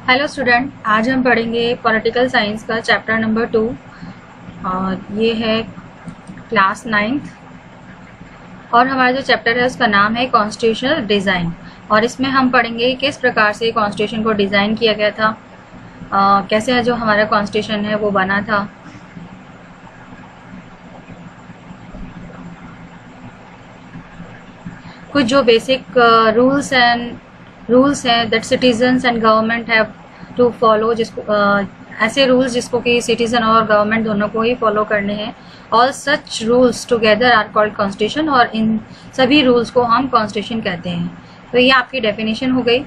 Hello student, आज हम पढ़ेंगे पॉलिटिकल साइंस का चैप्टर नंबर 2 और ये है क्लास 9th। और हमारा जो चैप्टर है उसका नाम है कॉन्स्टिट्यूशनल डिज़ाइन। और इसमें हम पढ़ेंगे किस प्रकार से कॉन्स्टिट्यूशन को डिज़ाइन किया गया था, कैसे जो हमारा कॉन्स्टिट्यूशन है वो बना था। कुछ जो बेसिक रूल्स हैं that citizens and government have to follow, जिसको ऐसे रूल्स जिसको कि सिटीजन और गवर्नमेंट दोनों को ही फॉलो करने हैं। All such rules together are called constitution, और इन सभी रूल्स को हम कॉन्स्टिट्यूशन कहते हैं। तो ये आपकी डेफिनेशन हो गई।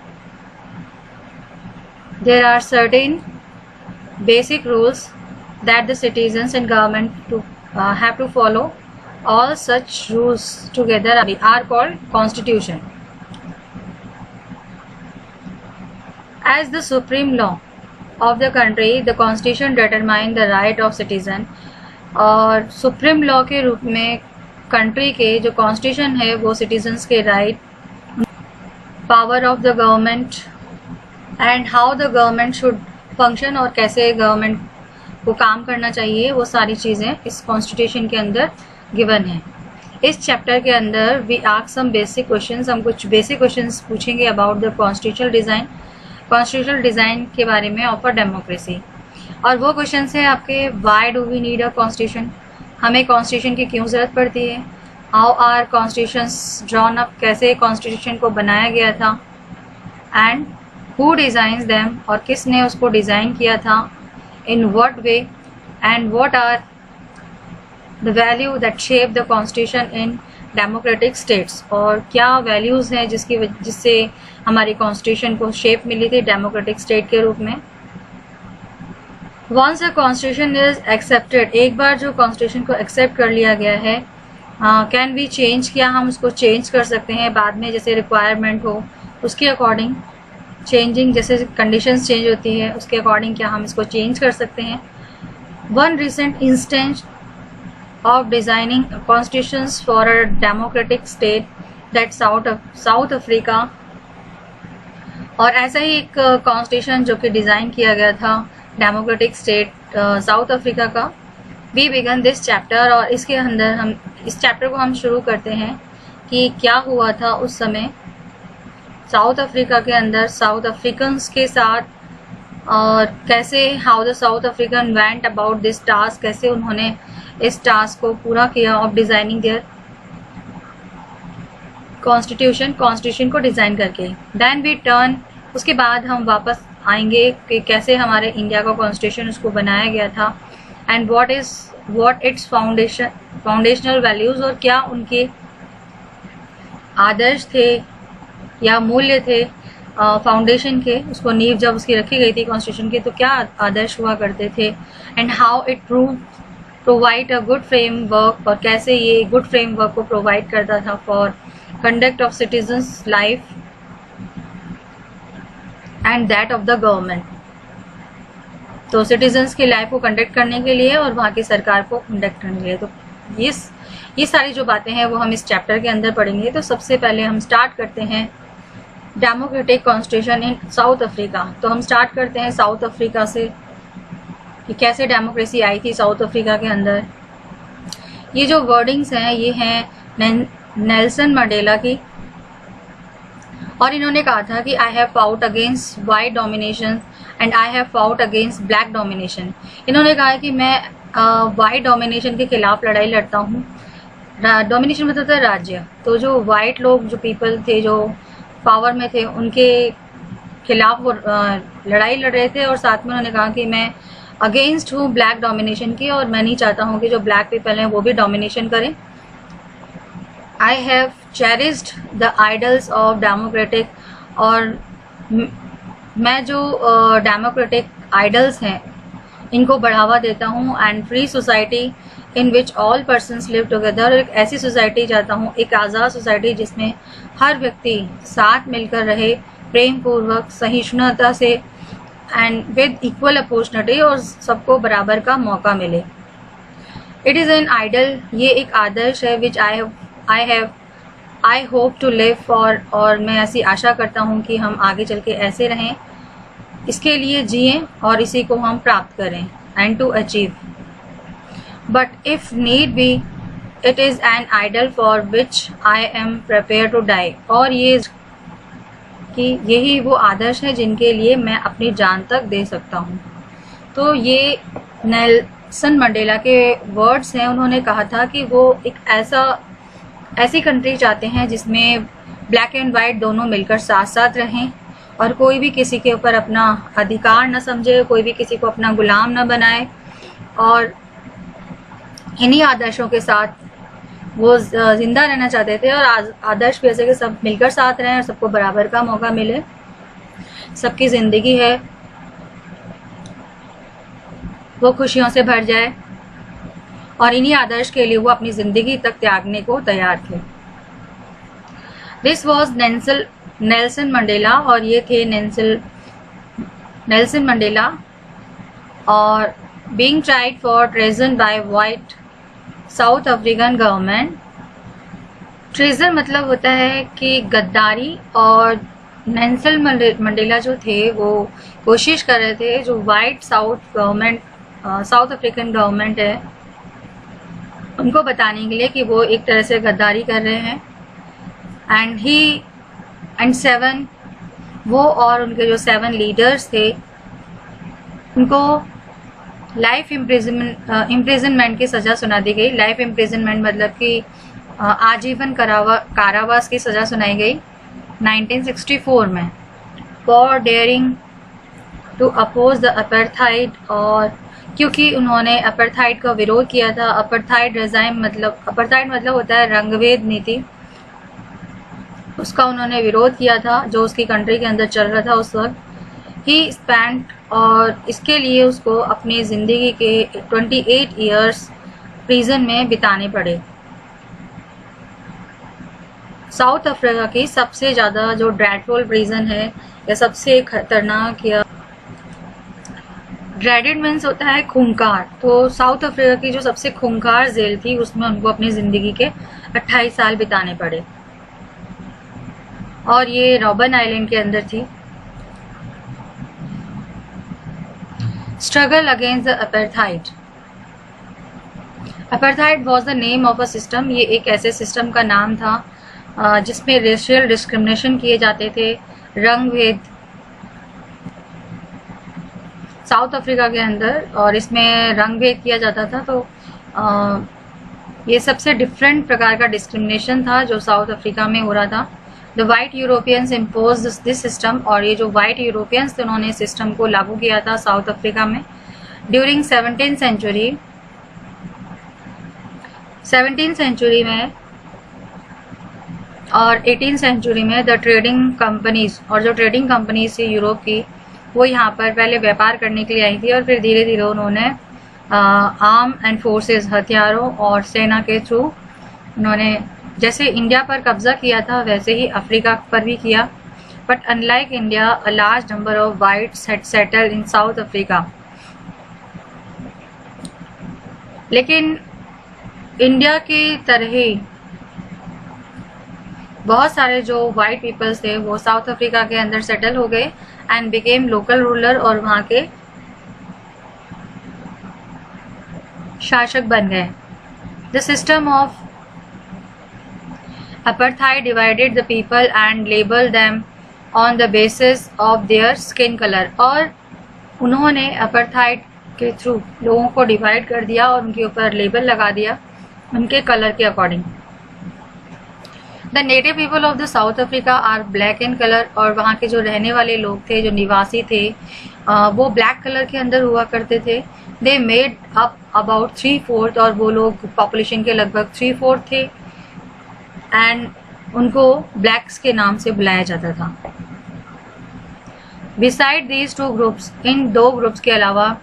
There are certain basic rules that the citizens and government have to follow. All such rules together are called constitution. As the supreme law of the country, the constitution determine the right of citizen. और supreme law के रूप में country के जो constitution है वो citizens के right, power of the government and how the government should function, और कैसे गवर्नमेंट को काम करना चाहिए, वो सारी चीज़ें इस कॉन्स्टिट्यूशन के अंदर गिवन है। इस चैप्टर के अंदर we ask some basic questions, हम कुछ बेसिक क्वेश्चंस पूछेंगे about the constitutional design, constitutional design के बारे में ऑफ अ डेमोक्रेसी। और वो क्वेश्चंस है आपके, why do we need a constitution, हमें कॉन्स्टिट्यूशन की क्यों ज़रूरत पड़ती है, how are constitutions drawn up, कैसे कॉन्स्टिट्यूशन को बनाया गया था, एंड हु डिज़ाइंस देम, और किसने उसको डिज़ाइन किया था, in what way, and what are the value that shape the constitution in democratic states, और क्या वैल्यूज़ हैं जिससे हमारी कॉन्स्टिट्यूशन को शेप मिली थी डेमोक्रेटिक स्टेट के रूप में। Once a constitution is accepted, एक बार जो कॉन्स्टिट्यूशन को एक्सेप्ट कर लिया गया है, कैन बी चेंज, क्या हम उसको चेंज कर सकते हैं बाद में, जैसे रिक्वायरमेंट हो उसके अकॉर्डिंग, चेंजिंग जैसे कंडीशंस चेंज होती है उसके अकॉर्डिंग क्या हम इसको चेंज कर सकते हैं। One recent instance of designing constitutions for a democratic state that South Africa, और ऐसा ही एक कॉन्स्टिट्यूशन जो कि डिज़ाइन किया गया था डेमोक्रेटिक स्टेट साउथ अफ्रीका का। वी बिगन दिस चैप्टर, और इसके अंदर हम इस चैप्टर को हम शुरू करते हैं कि क्या हुआ था उस समय साउथ अफ्रीका के अंदर साउथ अफ्रीकन्स के साथ, और कैसे how the South African went about this task, कैसे उन्होंने इस टास्क को पूरा किया ऑफ डिज़ाइनिंग देयर कॉन्स्टिट्यूशन को डिज़ाइन करके। देन वी टर्न, उसके बाद हम वापस आएंगे कि कैसे हमारे इंडिया का कॉन्स्टिट्यूशन उसको बनाया गया था, and what it's foundational values, और क्या उनके आदर्श थे या मूल्य थे फाउंडेशन के, उसको नींव जब उसकी रखी गई थी कॉन्स्टिट्यूशन की तो क्या आदर्श हुआ करते थे, and how it provide a good framework, और कैसे ये गुड फ्रेमवर्क को प्रोवाइड करता था for conduct of citizens life and that of the government. तो सिटीजन्स की लाइफ को कंडक्ट करने के लिए और वहाँ की सरकार को कंडक्ट करने के लिए, तो ये सारी जो बातें हैं वो हम इस चैप्टर के अंदर पढ़ेंगे। तो सबसे पहले हम स्टार्ट करते हैं democratic constitution in south Africa. तो हम स्टार्ट करते हैं साउथ अफ्रीका से कि कैसे डेमोक्रेसी आई थी साउथ अफ्रीका के अंदर। ये जो वर्डिंग्स हैं ये हैं नेल्सन मंडेला की, और इन्होंने कहा था कि I have fought against white domination and I have fought against black domination. इन्होंने कहा कि मैं वाइट डोमिनेशन के खिलाफ लड़ाई लड़ता हूँ। डोमिनेशन मतलब था राज्य, तो जो वाइट लोग, जो पीपल थे जो पावर में थे, उनके खिलाफ वो लड़ाई लड़ रहे थे, और साथ में उन्होंने कहा कि मैं अगेंस्ट हूँ ब्लैक डोमिनेशन की, और मैं नहीं चाहता हूँ कि जो ब्लैक पीपल हैं वो भी डोमिनेशन करें। I have cherished the idols of democratic, और मैं जो डेमोक्रेटिक आइडल्स हैं इनको बढ़ावा देता हूँ, and free society in which all persons live together, एक ऐसी सोसाइटी चाहता हूँ, एक आज़ाद सोसाइटी जिसमें हर व्यक्ति साथ मिलकर रहे, प्रेम पूर्वक, सहिष्णुता से, एंड विद इक्वल अपॉर्चुनिटी, और सबको बराबर का मौका मिले। इट इज़ एन आइडल, ये एक आदर्श है which I hope to live for, और मैं ऐसी आशा करता हूँ कि हम आगे चल के ऐसे रहें। इसके लिए जिएं और इसी को हम प्राप्त करें, and to achieve. But if need be it is an ideal for which I am prepare to die. और ये कि यही वो आदर्श है जिनके लिए मैं अपनी जान तक दे सकता हूँ। तो ये नेल्सन मंडेला के वर्ड्स हैं। उन्होंने कहा था कि वो एक ऐसी कंट्री चाहते हैं जिसमें ब्लैक एंड वाइट दोनों मिलकर साथ साथ रहें और कोई भी किसी के ऊपर अपना अधिकार न समझे, कोई भी किसी को अपना गुलाम न बनाए। और इन्हीं आदर्शों के साथ वो जिंदा रहना चाहते थे और आदर्श भी ऐसे कि सब मिलकर साथ रहें और सबको बराबर का मौका मिले, सबकी ज़िंदगी है वो खुशियों से भर जाए। और इन्हीं आदर्श के लिए वो अपनी ज़िंदगी तक त्यागने को तैयार थे। दिस वॉज नेल्सन मंडेला, और ये थे नेल्सन मंडेला। और being tried for treason by white South African government. Treason मतलब होता है कि गद्दारी, और नेल्सन मंडेला जो थे वो कोशिश कर रहे थे जो वाइट साउथ अफ्रीकन गवर्नमेंट है उनको बताने के लिए कि वो एक तरह से गद्दारी कर रहे हैं। एंड 7 वो और उनके जो 7 लीडर्स थे उनको लाइफ इम्प्रिजनमेंट की सज़ा सुना दी गई। लाइफ इम्प्रिजनमेंट मतलब कि आजीवन कारावास की सज़ा सुनाई गई 1964 में, for daring to oppose the apartheid. और क्योंकि उन्होंने अपार्थाइड का विरोध किया था। अपार्थाइड मतलब होता है रंगभेद नीति, उसका उन्होंने विरोध किया था जो उसकी कंट्री के अंदर चल रहा था उस वक्त। ही स्पेंट, और इसके लिए उसको अपनी ज़िंदगी के 28 ईयर्स प्रिजन में बिताने पड़े। साउथ अफ्रीका की सबसे ज़्यादा जो ड्रेडफुल प्रिजन है या सबसे खतरनाक, या ड्रेडेड मीन्स होता है खूंखार। तो साउथ अफ्रीका की जो सबसे खूंखार जेल थी उसमें उनको अपनी ज़िंदगी के 28 साल बिताने पड़े, और ये रॉबन आइलैंड के अंदर थी। Struggle against the apartheid. Apartheid was the name of a system. ये एक ऐसे सिस्टम का नाम था जिसमें रेशियल डिस्क्रिमिनेशन किए जाते थे, रंग भेद साउथ अफ्रीका के अंदर, और इसमें रंग भेद किया जाता था। तो ये सबसे डिफरेंट प्रकार का डिस्क्रिमिनेशन था जो साउथ अफ्रीका में हो रहा था। The white Europeans impose this system, और ये जो वाइट यूरोपियंस थे उन्होंने सिस्टम को लागू किया था साउथ अफ्रीका में ड्यूरिंग 17th सेंचुरी में और 18th सेंचुरी में। द ट्रेडिंग कंपनीज, और जो ट्रेडिंग कंपनीज थी यूरोप की वो यहाँ पर पहले व्यापार करने के लिए आई थी, और फिर धीरे धीरे उन्होंने आर्म एंड फोर्सेस, हथियारों और सेना के थ्रू उन्होंने जैसे इंडिया पर कब्जा किया था वैसे ही अफ्रीका पर भी किया। But unlike India, a large number of whites had settled in south Africa. लेकिन इंडिया की तरह ही बहुत सारे जो वाइट पीपल्स थे वो साउथ अफ्रीका के अंदर सेटल हो गए एंड बिकेम लोकल रूलर, और वहाँ के शासक बन गए। The system of apartheid divided the people and labeled them on the basis of their skin color। और उन्होंने apartheid के थ्रू लोगों को डिवाइड कर दिया और उनके ऊपर लेबल लगा दिया उनके कलर के according. The native people of the South Africa are black in colour, और वहाँ के जो रहने वाले लोग थे, जो निवासी थे, वो ब्लैक कलर के अंदर हुआ करते थे। दे मेड अप अबाउट 3/4, और वो लोग पॉपुलेशन के लगभग 3/4 थे, एंड उनको ब्लैक्स के नाम से बुलाया जाता था। बिसाइड दीज 2 ग्रुप्स, इन 2 ग्रुप्स के अलावा,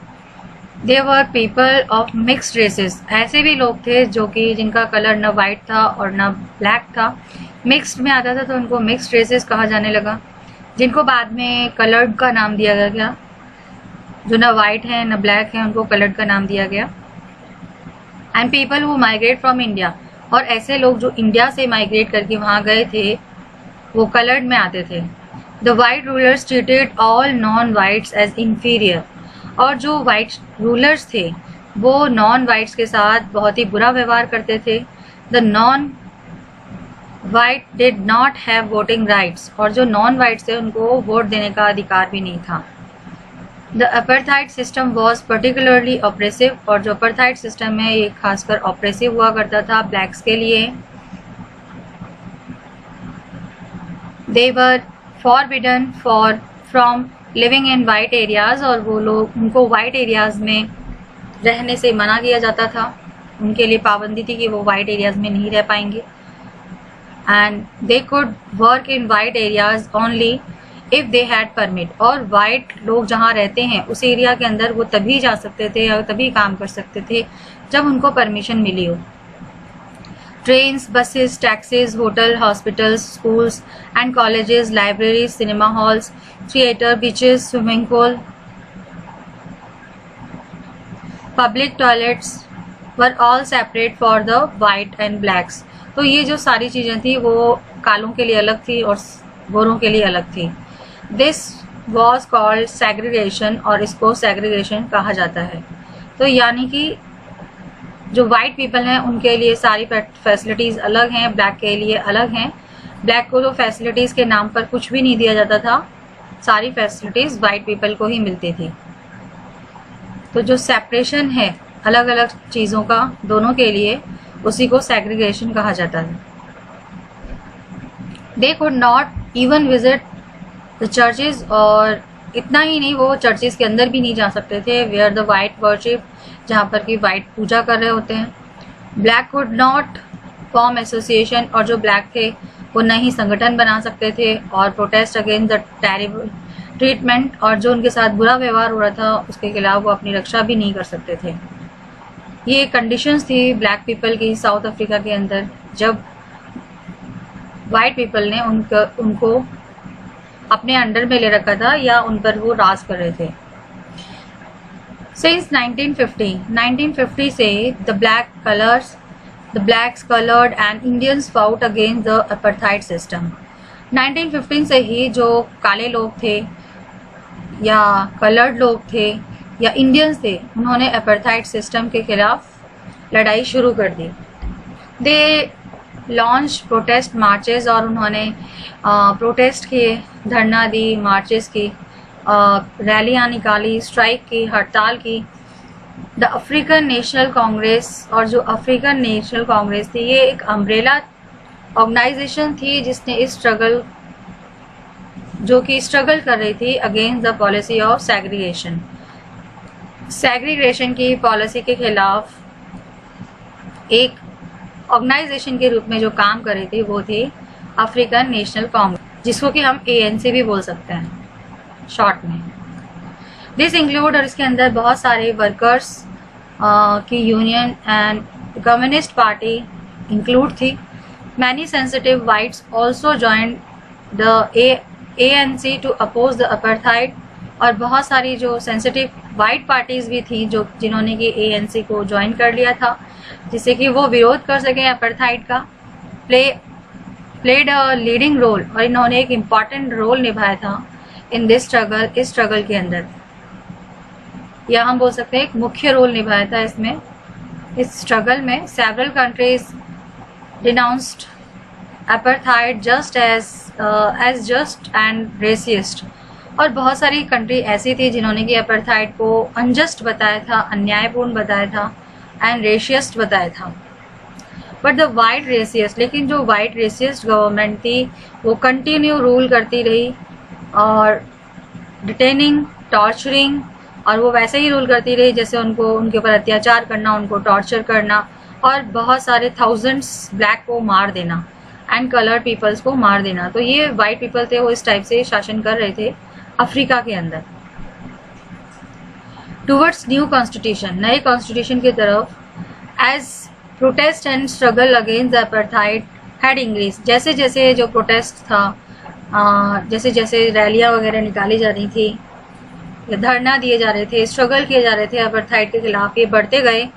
they were people of mixed races. ऐसे भी लोग थे जो कि जिनका कलर न वाइट था और न ब्लैक था, मिक्स्ड में आता था, तो उनको मिक्सड रेसेस कहा जाने लगा, जिनको बाद में कलर्ड का नाम दिया गया। जो न वाइट है न ब्लैक है उनको कलर्ड का नाम दिया गया। And people who migrate from India, और ऐसे लोग जो इंडिया से माइग्रेट करके वहाँ गए थे वो कलर्ड में आते थे। The white rulers treated all non whites as inferior, और जो वाइट रूलर्स थे वो नॉन वाइट्स के साथ बहुत ही बुरा व्यवहार करते थे। The non white did not have voting rights, और जो नॉन वाइट्स थे उनको वोट देने का अधिकार भी नहीं था। The apartheid system was particularly oppressive, और जो अपार्थाइड सिस्टम है ये खासकर ऑपरेसिव हुआ करता था ब्लैक्स के लिए। They were forbidden from living in white areas, और वो लोग उनको वाइट एरियाज में रहने से मना किया जाता था, उनके लिए पाबंदी थी कि वो वाइट एरियाज में नहीं रह पाएंगे। And they could work in white areas only if they had permit, और वाइट लोग जहाँ रहते हैं उस एरिया के अंदर वो तभी जा सकते थे या तभी काम कर सकते थे जब उनको परमिशन मिली हो। Trains, buses, taxis, hotel, hospitals, schools and colleges, libraries, cinema halls, theatre, beaches, swimming pool, public toilets were all separate for the white and blacks. तो ये जो सारी चीज़ें थी वो कालों के लिए अलग थी और गोरों के लिए अलग थी। दिस वॉज कॉल्ड सेग्रीगेशन, और इसको सेग्रीगेशन कहा जाता है। तो यानी कि जो वाइट पीपल हैं उनके लिए सारी फैसिलिटीज़ अलग हैं, ब्लैक के लिए अलग हैं। ब्लैक को तो फैसिलिटीज़ के नाम पर कुछ भी नहीं दिया जाता था, सारी फैसिलिटीज़ वाइट पीपल को ही मिलती थी। तो जो सेपरेशन है अलग अलग चीज़ों का दोनों के लिए, उसी को सेग्रीगेशन कहा जाता है। They could not even visit the churches, और इतना ही नहीं वो चर्चेज के अंदर भी नहीं जा सकते थे वेयर द वाइट वर्शिप, जहाँ पर कि वाइट पूजा कर रहे होते हैं। Black could not form association, और जो ब्लैक थे वो न ही संगठन बना सकते थे और protest against the terrible treatment, और जो उनके साथ बुरा व्यवहार हो रहा था उसके खिलाफ वो अपनी रक्षा भी नहीं कर सकते थे। ये कंडीशंस थी ब्लैक पीपल की साउथ अफ्रीका के अंदर, जब वाइट पीपल ने उनको अपने अंडर में ले रखा था या उन पर वो राज कर रहे थे। सिंस 1950 से the blacks colored and Indians fought against the apartheid system। 1915 से ही जो काले लोग थे या कलर्ड लोग थे या इंडियंस थे, उन्होंने अपार्थाइड सिस्टम के खिलाफ लड़ाई शुरू कर दी। दे लॉन्च प्रोटेस्ट मार्चेस, और उन्होंने प्रोटेस्ट किए, धरना दी, मार्चेस की, रैलियाँ निकाली, स्ट्राइक की, हड़ताल की। द अफ्रीकन नेशनल कांग्रेस, और जो अफ्रीकन नेशनल कांग्रेस थी ये एक अम्ब्रेला ऑर्गेनाइजेशन थी जिसने स्ट्रगल कर रही थी against the policy of segregation की पॉलिसी के खिलाफ एक ऑर्गेनाइजेशन के रूप में जो काम कर रही थी वो थी अफ्रीकन नेशनल कांग्रेस, जिसको कि हम ANC भी बोल सकते हैं शॉर्ट में। दिस इंक्लूड, और इसके अंदर बहुत सारे वर्कर्स की union and communist party include थी। Many sensitive whites also join the ANC to oppose the apartheid, और बहुत सारी जो सेंसिटिव वाइट पार्टीज भी थी जिन्होंने कि ANC को ज्वाइन कर लिया था, जिससे कि वो विरोध कर सकें अपार्थाइड का। प्लेड अ लीडिंग रोल, और इन्होंने एक इम्पॉर्टेंट रोल निभाया था इन दिस स्ट्रगल, इस स्ट्रगल के अंदर, या हम बोल सकते हैं एक मुख्य रोल निभाया था इसमें, इस स्ट्रगल में। Several countries denounced apartheid just as just and racist, और बहुत सारी कंट्री ऐसी थी जिन्होंने कि अपार्थाइड को अनजस्ट बताया था, अन्यायपूर्ण बताया था, एंड रेशियस्ट बताया था। बट द वाइट रेसियस्ट, लेकिन जो वाइट रेसियस्ट गवर्नमेंट थी वो कंटिन्यू रूल करती रही, और डिटेनिंग, टॉर्चरिंग, और वो वैसे ही रूल करती रही जैसे उनके ऊपर अत्याचार करना, उनको टॉर्चर करना, और बहुत सारे थाउजेंड्स ब्लैक को मार देना एंड कलर्ड पीपल्स को मार देना। तो ये वाइट पीपल थे, वो इस टाइप से शासन कर रहे थे अफ्रीका के अंदर। टूवर्ड्स न्यू कॉन्स्टिट्यूशन, नए कॉन्स्टिट्यूशन की तरफ, as protest and struggle against the apartheid had increase, जैसे जैसे जो प्रोटेस्ट था, जैसे जैसे रैलियाँ वगैरह निकाली जा रही थी, धरना दिए जा रहे थे, स्ट्रगल किए जा रहे थे अपार्थाइड के खिलाफ, ये बढ़ते गए।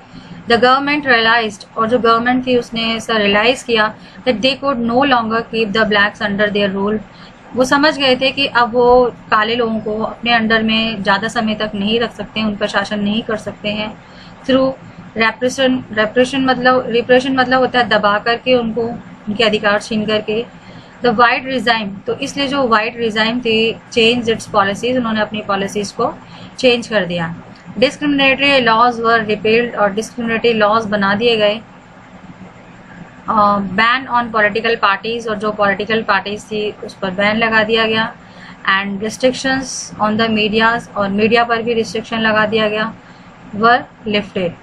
द गवर्नमेंट रियलाइज्ड, और जो गवर्नमेंट थी उसने ऐसा रियलाइज किया that they could no longer keep the blacks under their rule, वो समझ गए थे कि अब वो काले लोगों को अपने अंडर में ज़्यादा समय तक नहीं रख सकते हैं, उन पर शासन नहीं कर सकते हैं थ्रू रिप्रेशन मतलब होता है दबा करके उनको उनके अधिकार छीन करके। द वाइट रिजाइम, तो इसलिए जो वाइट रिजाइम थे चेंज इट्स पॉलिसीज, उन्होंने अपनी पॉलिसीज को चेंज कर दिया। डिस्क्रिमिनेटरी लॉज वर रिपील्ड, और डिस्क्रिमिनेटरी लॉज बना दिए गए। बैन ऑन पॉलिटिकल पार्टीज, और जो पॉलिटिकल पार्टीज थी उस पर बैन लगा दिया गया। And restrictions on the medias, और मीडिया पर भी रिस्ट्रिक्शन लगा दिया गया, वर लिफ्टेड।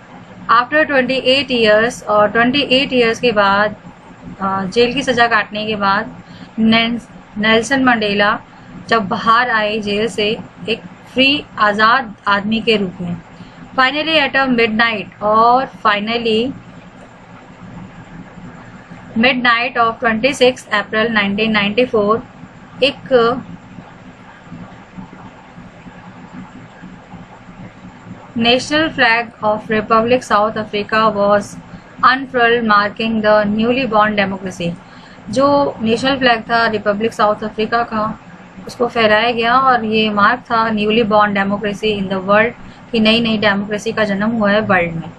आफ्टर 28 ईयर्स, और 28 ईयर्स के बाद जेल की सज़ा काटने के बाद नेल्सन मंडेला जब बाहर आए जेल से एक फ्री आज़ाद आदमी के रूप में, फाइनली एट अ मिडनाइट, और फाइनली मिडनाइट ऑफ 26 अप्रैल 1994 एक national flag of republic south Africa was unfurled marking the newly born democracy. जो नेशनल फ्लैग था रिपब्लिक साउथ अफ्रीका का, उसको फहराया गया, और ये मार्क था newly born democracy in the world, कि नई नई डेमोक्रेसी का जन्म हुआ है वर्ल्ड में।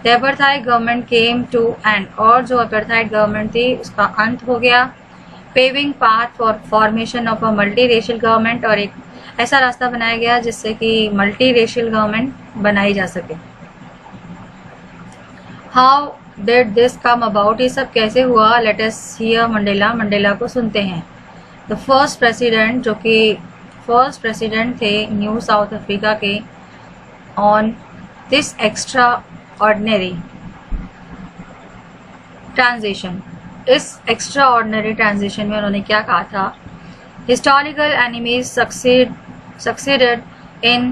The apartheid government came to end, और जो अपार्थाइड गवर्नमेंट थी उसका अंत हो गया। Paving path for formation of a multi racial government, और एक ऐसा रास्ता बनाया गया जिससे कि मल्टी रेशियल गवर्नमेंट बनाई जा सके। How did this come about, ये सब कैसे हुआ? लेट अस हियर मंडेला को सुनते हैं। द फर्स्ट प्रेसिडेंट, जो कि फर्स्ट प्रेसिडेंट थे न्यू साउथ अफ्रीका के, on this extra ordinary transition, इस एक्स्ट्रा ऑर्डिनरी ट्रांजिशन में उन्होंने क्या कहा था? Historical enemies succeeded in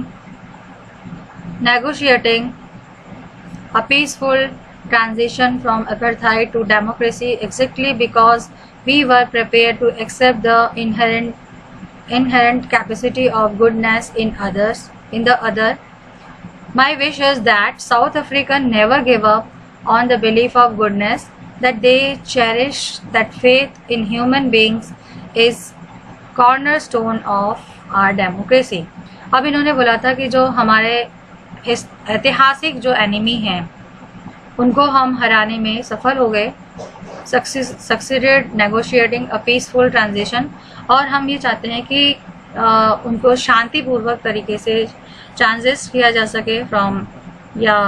negotiating a peaceful transition from apartheid to democracy exactly because we were prepared to accept the inherent capacity of goodness in the other. My wish is that South Africa never give up on the belief of goodness, that they cherish that faith in human beings is cornerstone of our democracy. अब इन्होंने बोला था कि जो हमारे ऐतिहासिक जो enemy हैं उनको हम हराने में सफल हो गए, succeeded negotiating a peaceful transition, और हम ये चाहते हैं कि उनको शांतिपूर्वक तरीके से ट्रांजिस्ट किया जा सके फ्रॉम, या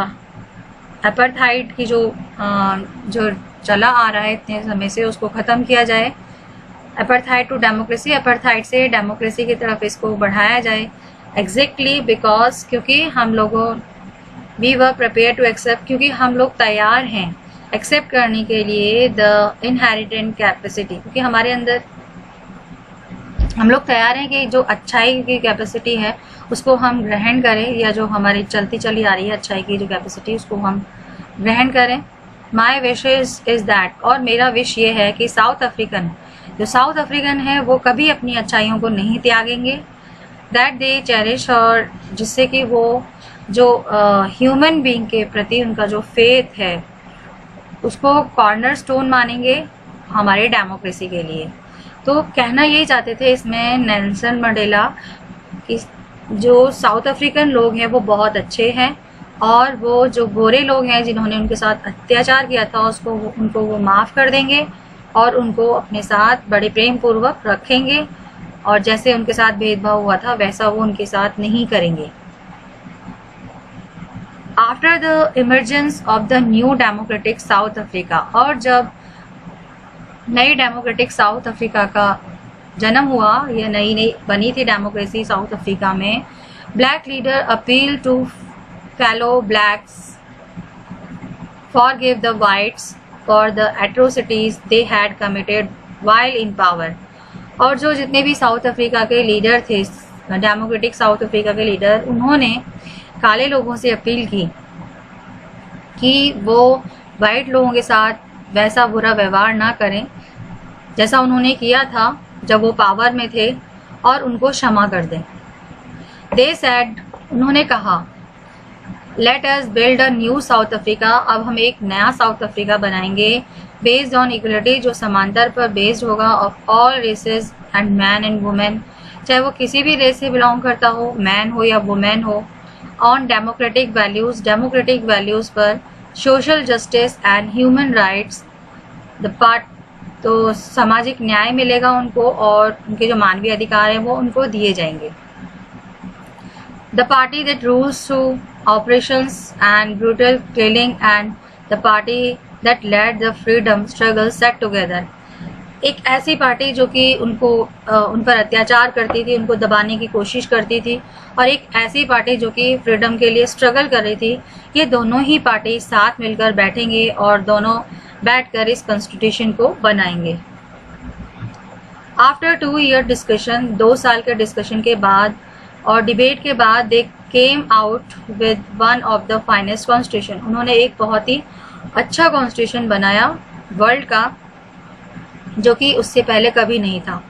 अपार्थाइड की जो चला आ रहा है इतने समय से उसको ख़त्म किया जाए, अपार्थाइड टू डेमोक्रेसी, अपार्थाइड से डेमोक्रेसी की तरफ इसको बढ़ाया जाए। एग्जैक्टली बिकॉज, क्योंकि हम लोगों we were prepare to accept, क्योंकि हम लोग तैयार हैं एक्सेप्ट करने के लिए द इनहेरिटेंट कैपेसिटी, क्योंकि हमारे अंदर हम लोग तैयार हैं कि जो अच्छाई की कैपेसिटी है उसको हम ग्रहण करें, या जो हमारी चलती चली आ रही है अच्छाई की जो कैपेसिटी उसको हम ग्रहण करें। माई विश इज़ दैट, और मेरा विश ये है कि साउथ अफ्रीकन है वो कभी अपनी अच्छाइयों को नहीं त्यागेंगे, दैट दे चेरिश, और जिससे कि वो जो ह्यूमन बीइंग के प्रति उनका जो फेथ है उसको कॉर्नर स्टोन मानेंगे हमारे डेमोक्रेसी के लिए। तो कहना यही चाहते थे इसमें नेल्सन मंडेला कि जो साउथ अफ्रीकन लोग हैं वो बहुत अच्छे हैं, और वो जो गोरे लोग हैं जिन्होंने उनके साथ अत्याचार किया था उनको वो माफ़ कर देंगे, और उनको अपने साथ बड़े प्रेम पूर्वक रखेंगे, और जैसे उनके साथ भेदभाव हुआ था वैसा वो उनके साथ नहीं करेंगे। After the emergence of the new democratic South Africa, और जब नई डेमोक्रेटिक साउथ अफ्रीका का जन्म हुआ, यह नई बनी थी डेमोक्रेसी साउथ अफ्रीका में, black leader appeal to fellow blacks forgive the whites for the atrocities they had committed while in power. और जो जितने भी साउथ अफ्रीका के लीडर थे, डेमोक्रेटिक साउथ अफ्रीका के लीडर, उन्होंने काले लोगों से अपील की कि वो वाइट लोगों के साथ वैसा बुरा व्यवहार ना करें जैसा उन्होंने किया था जब वो पावर में थे, और उनको क्षमा कर दें। दे सेड, उन्होंने कहा, let us build a new South Africa, अब हम एक नया साउथ अफ्रीका बनाएंगे, बेस्ड ऑन इक्वलिटी, जो समांतर पर बेस्ड होगा, of all races and man and women, चाहे वो किसी भी रेस से बिलोंग करता हो, मैन हो या वुमेन हो, ऑन डेमोक्रेटिक वैल्यूज पर, social justice and human rights, the part, तो सामाजिक न्याय मिलेगा उनको और उनके जो मानवीय अधिकार हैं वो उनको दिए जाएंगे। The party that rules through operations and brutal killing and the party that led the freedom struggle set together, एक ऐसी पार्टी जो कि उनको उन पर अत्याचार करती थी, उनको दबाने की कोशिश करती थी, और एक ऐसी पार्टी जो कि फ्रीडम के लिए स्ट्रगल कर रही थी। ये दोनों ही पार्टी साथ मिलकर बैठेंगे और दोनों बैठकर इस कॉन्स्टिट्यूशन को बनाएंगे। आफ्टर 2 year डिस्कशन, 2 साल के डिस्कशन के बाद और डिबेट के बाद, they came out with one of the finest constitution, उन्होंने एक बहुत ही अच्छा कॉन्स्टिट्यूशन बनाया वर्ल्ड का, जो कि उससे पहले कभी नहीं था।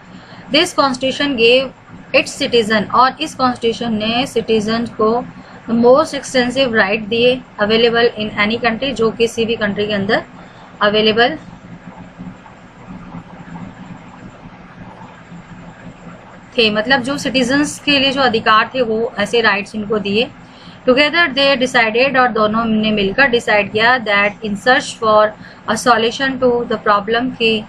This constitution gave it's citizen, और इस कॉन्स्टिट्यूशन ने सिटीजन को मोस्ट एक्सटेंसिव राइट दिए अवेलेबल इन एनी कंट्री, जो किसी भी कंट्री के अंदर अवेलेबल थे, मतलब जो सिटीजन्स के लिए जो अधिकार थे वो ऐसे राइट्स इनको दिए। टुगेदर दे डिसाइडेड, और दोनों ने मिलकर डिसाइड किया, that in search for a solution to the problem की,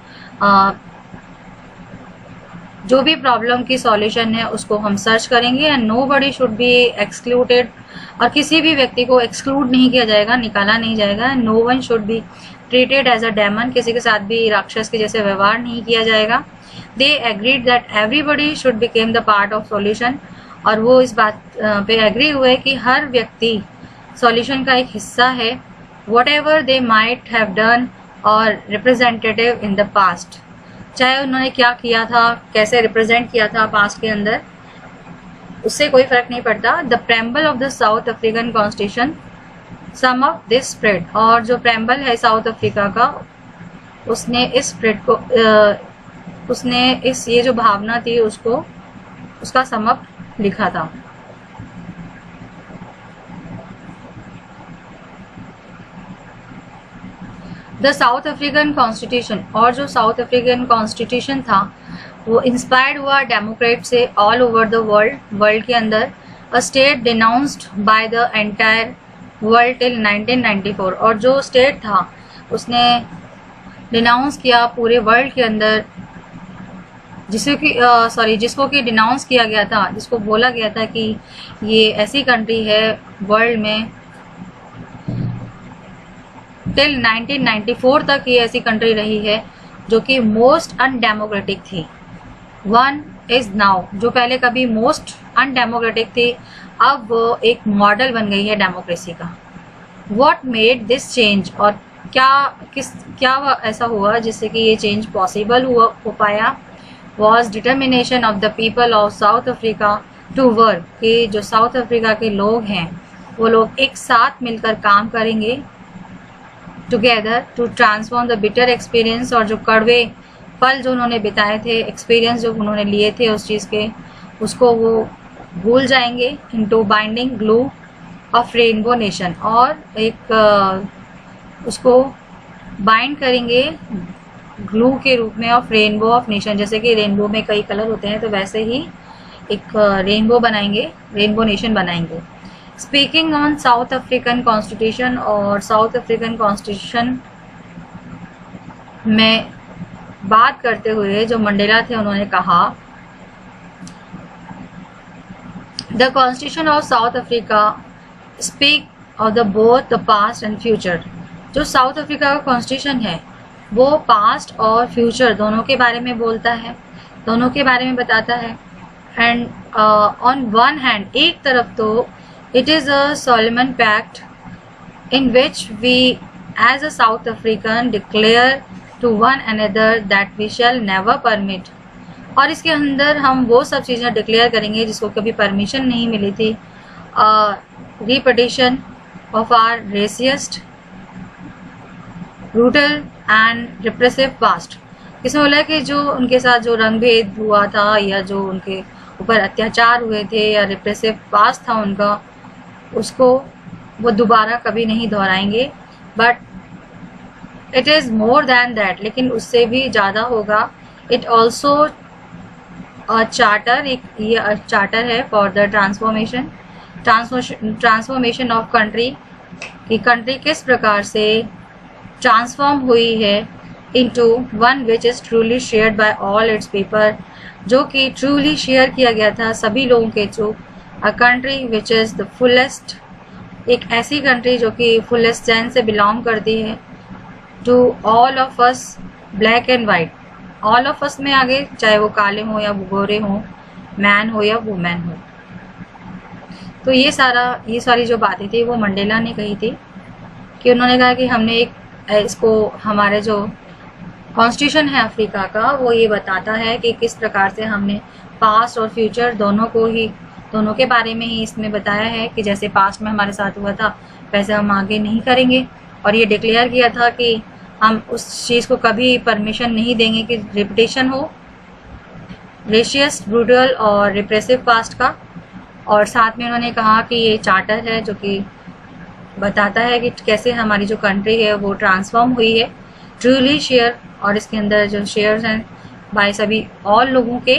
जो भी प्रॉब्लम की सॉल्यूशन है उसको हम सर्च करेंगे, and nobody should be excluded, और किसी भी व्यक्ति को एक्सक्लूड नहीं किया जाएगा, निकाला नहीं जाएगा। No one should be treated as a demon, किसी के साथ भी राक्षस के जैसे व्यवहार नहीं किया जाएगा। They agreed that everybody should became the part of solution, और वो इस बात पे एग्री हुए कि हर व्यक्ति सॉल्यूशन का एक हिस्सा है, what ever they might have done और रिप्रेजेंटेटिव इन द पास्ट, चाहे उन्होंने क्या किया था, कैसे रिप्रेजेंट किया था पास्ट के अंदर, उससे कोई फर्क नहीं पड़ता। The preamble of the South African constitution some of this spread, और जो प्रेम्बल है साउथ अफ्रीका का, उसने इस स्प्रेड को उसने इस ये जो भावना थी उसको, उसका समअप लिखा था। द साउथ अफ्रीकन कॉन्स्टिट्यूशन, और जो साउथ अफ्रीकन कॉन्स्टिट्यूशन था वो इंस्पायर्ड हुआ डेमोक्रेट से ऑल ओवर द वर्ल्ड के अंदर। A state denounced by the entire world till 1994, और जो स्टेट था उसने डिनाउंस किया पूरे वर्ल्ड के अंदर, जिसको कि डिनाउंस किया गया था, जिसको बोला गया था कि ये ऐसी कंट्री है वर्ल्ड में, टिल 1994 तक ये ऐसी कंट्री रही है जो कि मोस्ट अनडेमोक्रेटिक थी। वन इज नाउ, जो पहले कभी मोस्ट अनडेमोक्रेटिक थी, अब वो एक मॉडल बन गई है डेमोक्रेसी का। व्हाट मेड दिस चेंज, और क्या ऐसा हुआ जिससे कि ये चेंज पॉसिबल हो पाया, was determination of the people of South Africa to work, कि जो साउथ अफ्रीका के लोग हैं वो लोग एक साथ मिलकर काम करेंगे, together to transform the bitter experience, और जो कड़वे पल जो उन्होंने बिताए थे, एक्सपीरियंस जो उन्होंने लिए थे उस चीज़ के, उसको वो भूल जाएंगे, into binding glue of rainbow nation, और एक उसको बाइंड करेंगे ग्लू के रूप में ऑफ रेनबो ऑफ नेशन, जैसे कि रेनबो में कई कलर होते हैं तो वैसे ही एक रेनबो बनाएंगे, रेनबो नेशन बनाएंगे। Speaking on south African constitution, और साउथ अफ्रीकन कॉन्स्टिट्यूशन में बात करते हुए जो मंडेला थे उन्होंने कहा, the constitution of South Africa speak of the both the past and future, जो साउथ अफ्रीका का कॉन्स्टिट्यूशन है वो पास्ट और फ्यूचर दोनों के बारे में बोलता है, दोनों के बारे में बताता है। एंड ऑन वन हैंड, एक तरफ तो it is a solemn pact in which we as a South African declare to one another that we shall never permit, और इसके अंदर हम वो सब चीज़ें डिक्लेयर करेंगे जिसको कभी परमिशन नहीं मिली थी, repetition of our racist brutal and repressive past. इसमें बोला कि जो उनके साथ जो रंग भेद हुआ था या जो उनके ऊपर अत्याचार हुए थे या रिप्रेसिव पास्ट था उनका, उसको वो दोबारा कभी नहीं दोहराएंगे, but it is more than that, लेकिन उससे भी ज़्यादा होगा। इट ऑल्सो चार्टर, ये चार्टर है for the transformation of country, कि कंट्री किस प्रकार से ट्रांसफॉर्म हुई है into one which is truly shared by all it's people, जो कि ट्रूली शेयर किया गया था सभी लोगों के through. A country which is the fullest, एक ऐसी कंट्री जो कि फुलेस्ट सेंस से बिलोंग करती है to all of us, black and white, all of us में आगे, चाहे वो काले हों या वो गोरे हों, मैन हो या वुमेन हो। तो ये सारी जो बातें थी वो मंडेला ने कही थी, कि उन्होंने कहा कि हमने इसको, हमारे जो कॉन्स्टिट्यूशन है अफ्रीका का, वो ये बताता है कि किस प्रकार से हमने पास्ट और फ्यूचर दोनों के बारे में ही इसमें बताया है, कि जैसे पास्ट में हमारे साथ हुआ था वैसे हम आगे नहीं करेंगे। और ये डिक्लेयर किया था कि हम उस चीज़ को कभी परमिशन नहीं देंगे कि रिपीटेशन हो, रेशियस, ब्रूटल और रिप्रेसिव पास्ट का। और साथ में उन्होंने कहा कि ये चार्टर है जो कि बताता है कि कैसे हमारी जो कंट्री है वो ट्रांसफॉर्म हुई है, ट्रूली शेयर, और इसके अंदर जो शेयर्स हैं बाय सभी ऑल लोगों के,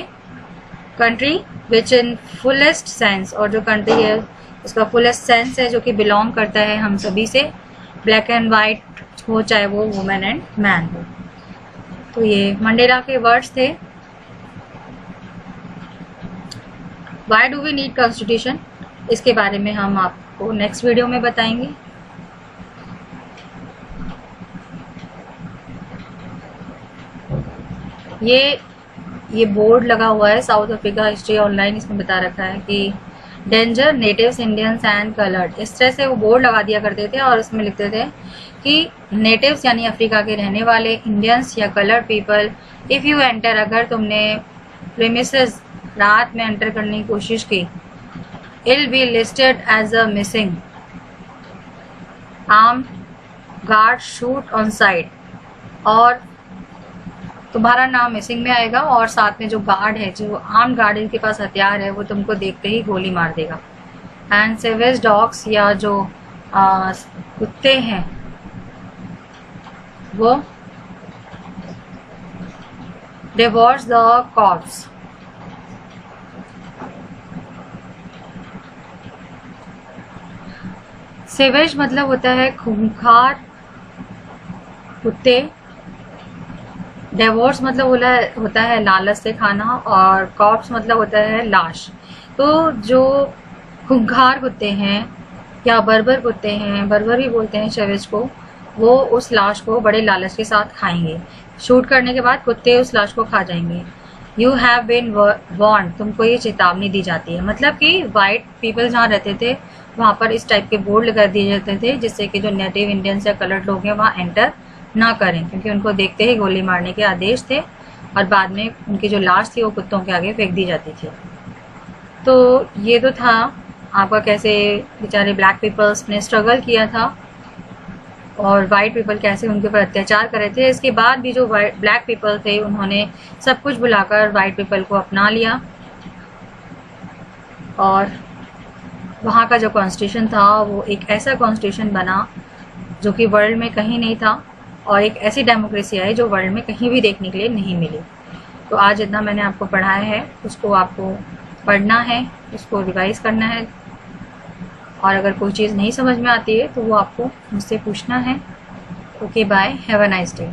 country which in fullest sense, और जो कंट्री है उसका फुलेस्ट सेंस है जो कि बिलोंग करता है हम सभी से, ब्लैक एंड वाइट हो चाहे वो वुमेन एंड मैन हो। तो ये मंडेला के वर्ड्स थे। Why do we need constitution, इसके बारे में हम आपको नेक्स्ट वीडियो में बताएंगे। ये बोर्ड लगा हुआ है साउथ अफ्रीका हिस्ट्री ऑनलाइन, इसमें बता रखा है कि danger natives Indians and coloured, इस तरह से वो बोर्ड लगा दिया करते थे और उसमें लिखते थे कि नेटिव्स यानी अफ्रीका के रहने वाले, इंडियंस या coloured people, if you enter, अगर तुमने प्रीमिसेस रात में एंटर करने की कोशिश की, I'll be listed as a missing, armed guard shoot on sight, और तुम्हारा नाम मिसिंग में आएगा और साथ में जो गार्ड है, जो आर्म गार्ड जिनके पास हथियार है, वो तुमको देखते ही गोली मार देगा। एंड सेवेज डॉग्स, या जो कुत्ते हैं, वो डिवोर्स द कॉर्प्स। सेवेज मतलब होता है खूंखार कुत्ते, डिवोर्स मतलब होता है लालच से खाना, और कॉर्प्स मतलब होता है लाश। तो जो खूंखार कुत्ते हैं या बर्बर कुत्ते हैं, बर्बर भी बोलते हैं शेवेज को, वो उस लाश को बड़े लालच के साथ खाएंगे। शूट करने के बाद कुत्ते उस लाश को खा जाएंगे। यू हैव बीन वार्न्ड, तुमको ये चेतावनी दी जाती है। मतलब कि वाइट पीपल जहाँ रहते थे वहाँ पर इस टाइप के बोर्ड लगा दिए जाते थे, जिससे कि जो नेटिव इंडियंस या कलर्ड लोग हैं वहाँ एंटर ना करें, क्योंकि उनको देखते ही गोली मारने के आदेश थे, और बाद में उनकी जो लाश थी वो कुत्तों के आगे फेंक दी जाती थी। तो ये तो था आपका कैसे बेचारे ब्लैक पीपल्स ने स्ट्रगल किया था और वाइट पीपल कैसे उनके ऊपर अत्याचार कर रहे थे। इसके बाद भी जो ब्लैक पीपल थे उन्होंने सब कुछ भुलाकर वाइट पीपल को अपना लिया, और वहाँ का जो कॉन्स्टिट्यूशन था वो एक ऐसा कॉन्स्टिट्यूशन बना जो कि वर्ल्ड में कहीं नहीं था, और एक ऐसी डेमोक्रेसी आई जो वर्ल्ड में कहीं भी देखने के लिए नहीं मिली। तो आज जितना मैंने आपको पढ़ाया है उसको आपको पढ़ना है, उसको रिवाइज करना है, और अगर कोई चीज़ नहीं समझ में आती है तो वो आपको मुझसे पूछना है। Okay, bye, have a nice day.